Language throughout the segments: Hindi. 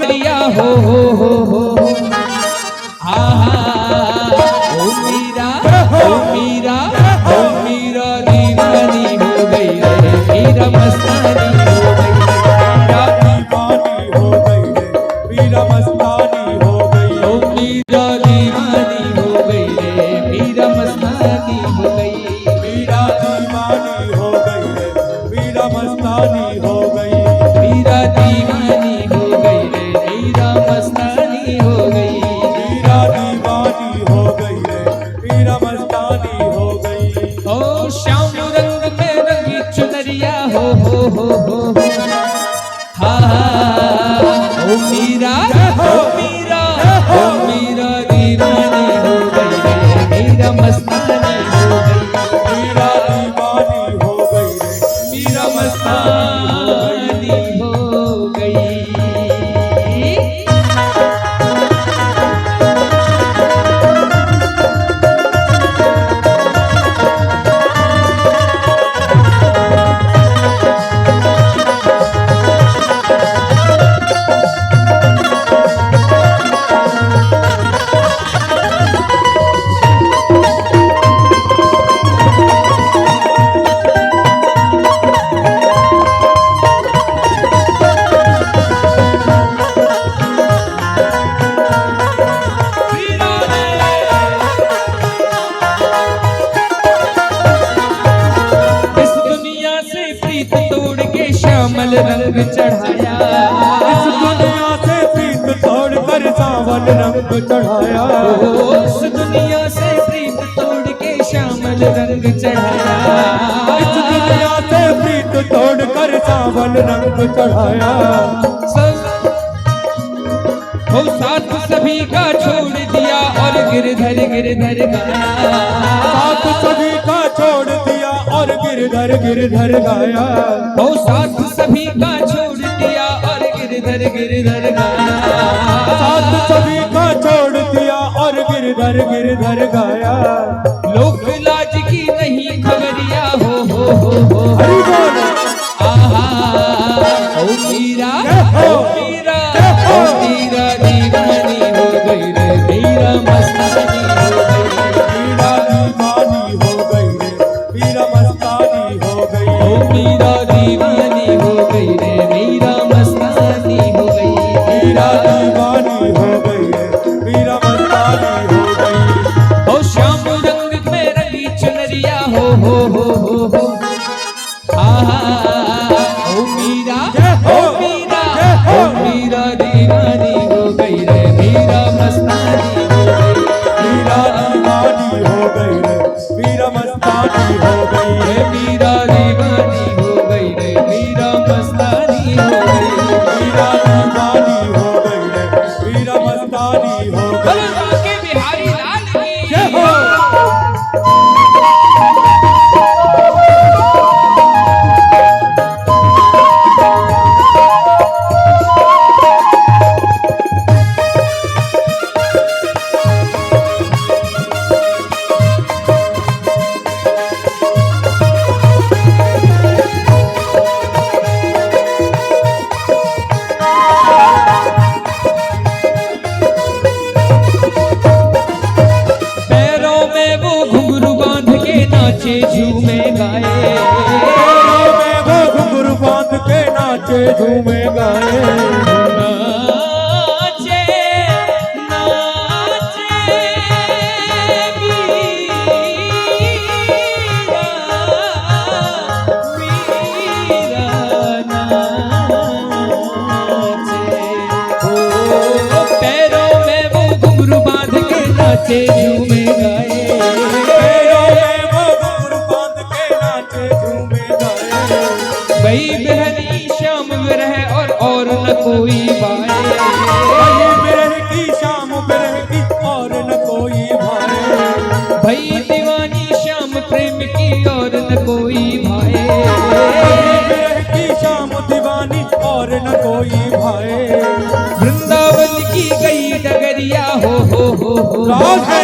मेरिया हो आहा ओ मीरा दीवानी हो गई रे मीरा मस्तानी हो गई मीरा मस्तानी हो गई ओ मीरा दीवानी हो गई रे मीरा मस्तानी हो गई मीरा दीवानी हो गई रे मीरा मस्तानी हो गई मीरा दीवानी हो गई रे मीरा मस्तानी हो गई मीरा दीवानी हो गई रे मीरा मस्तानी हो गई ओ श्याम रंग में रंगी चुनरिया हो हा ओ मीरा दीवानी हो गई रे मीरा मस्तानी हो गई मीरा दीवानी हो गई रे मीरा मस्तानी हो गई। श्यामल रंग चढ़ाया इस दुनिया से प्रीत तोड़ कर सावन रंग चढ़ाया इस दुनिया से प्रीत तोड़ के श्यामल रंग चढ़ाया इस दुनिया से प्रीत तोड़ कर सावन रंग चढ़ाया वो साथ सभी का छोड़ दिया और गिरधर गाया साथ सभी का छोड़ दिया और गिरधर गाया वो साथ सभी का छोड़ दिया और गिरधर गाया साथ सभी का छोड़ दिया और गिरधर गाया लोक लाज की नहीं खबरिया हो हरि बोल आहा ओ मीरा दीवानी हो गई रे मीरा मस्तानी हो गई मीरा दीवानी हो गई रे मीरा मस्तानी हो गई ओ मीरा दीवानी हो गई रे मीरा मस्तानी हो गई मीरा दीवानी हो गई रे मीरा मस्तानी हो गई ओ श्याम रंग में रंगी चुनरिया हो आहा ओ मीरा दीवानी हो गई रे मीरा मस्तानी हो गई मीरा दीवानी हो गई रे मीरा मस्तानी हो गई रे मीरा दीवानी हो गई रे मीरा मस्तानी हो गई मीरा दीवानी हो गई रे मीरा मस्तानी हो गई बलवा के बिहारी लाल की जय हो पैरों में वो घुंघरू बांध के नाचे झूमे गाए में वो घुंघरू बांध के नाचे झूमे गाए नाचे मीरा नाचे ओ पैरों में वो घुंघरू बांध के नाचे झूमे गाए पैरों में वो घुंघरू बांध के नाचे झूमे गाए भई बिरहनी श्याम विरह और न कोई भाए भई बिरह की शाम बिरह की और न कोई भाए भई दीवानी श्याम प्रेम की और न कोई भाए बिरह की शाम दीवानी और न कोई भाए वृंदावन की गई डगरिया हो राज है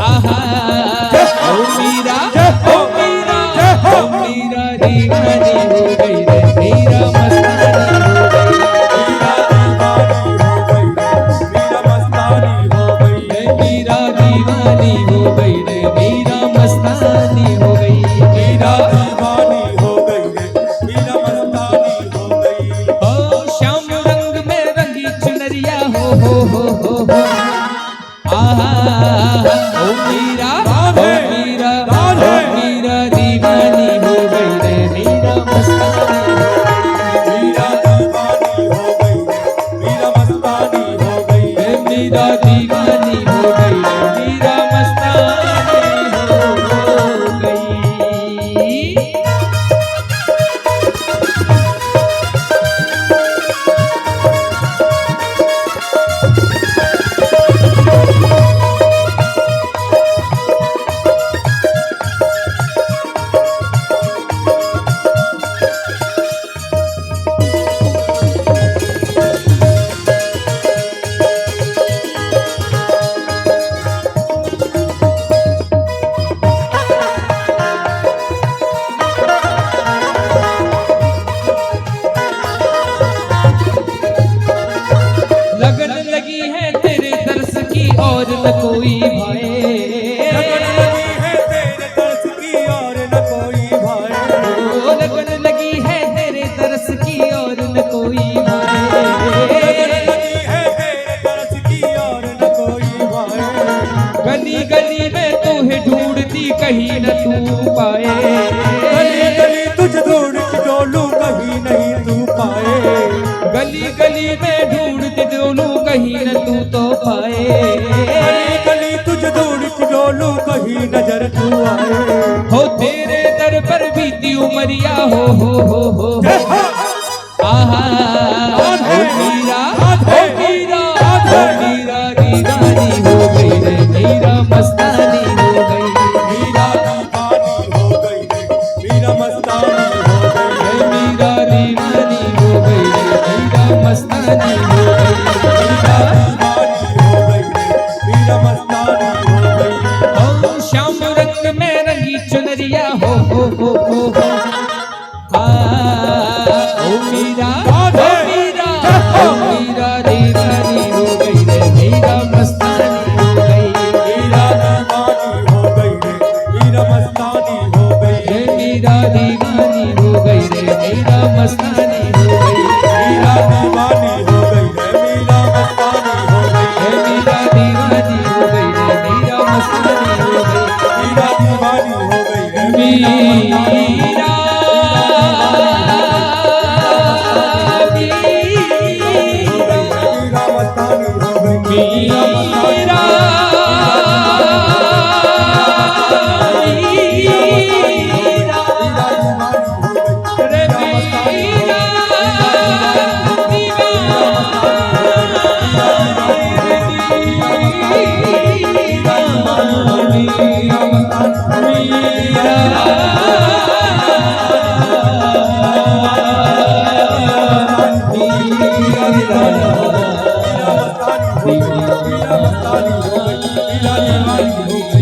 आहा ओ मीरा दीवानी हो गई रे मीरा मस्तानी हो गई मीरा दीवानी हो आहा ओ मीरा मीरा दीवानी हो गई रे मीरा मस्तानी मीरा दीवानी हो गई मीरा मस्तानी हो गई रे मीरा दीवानी हो गई रे मीरा मस्तानी हो गई। लगन लगी है तेरे दर्श की और न कोई भाए लगन लगी है तेरे दर्श की और न कोई भाए ओ लगन लगी है तेरे दर्श की और न कोई भाए लगन लगी है तेरे दर्श की और न कोई भाए गली गली में तूहे ढूंढती कहीं न तू पाए गली गली तुझ ढूंढ के डोलू कहीं नहीं तू पाए गली गली में ढूंढती डोलू कहीं न तू तो पाए गली गली तुझ ढूंढ के डोलू कहीं नजर तू आए हो तेरे दर पर बीती उमरिया हो आहा ओ मीरा दीवानी हो गई रे मीरा मस्तानी हो गई मीरा दीवानी हो गई मीरा मस्तानी हो गई रे मीरा दीवानी हो गई रे मीरा मस्तानी हो गई मीरा दीवानी हो गई मीरा मस्तानी हो गई ओ श्याम रंग में रंगी चुनरिया हो आ ओ मीरा दीवानी हो गई रे मीरा मस्तानी हो गई मीरा दीवानी हो गई मीरा मस्तानी हो गई रे मीरा दीवानी हो गई रे मीरा मस्तानी हो गई मीरा दीवानी हो गई मीरा मस्तानी हो गई रे मीरा दीवानी हो गई रे मीरा मस्तानी हो गई मीरा दीवानी हो गई मीरा मीरा मस्तानी हो गई मीरा रे मीरा मीरा मस्तानी हो गई मीरा दीवानी हो गई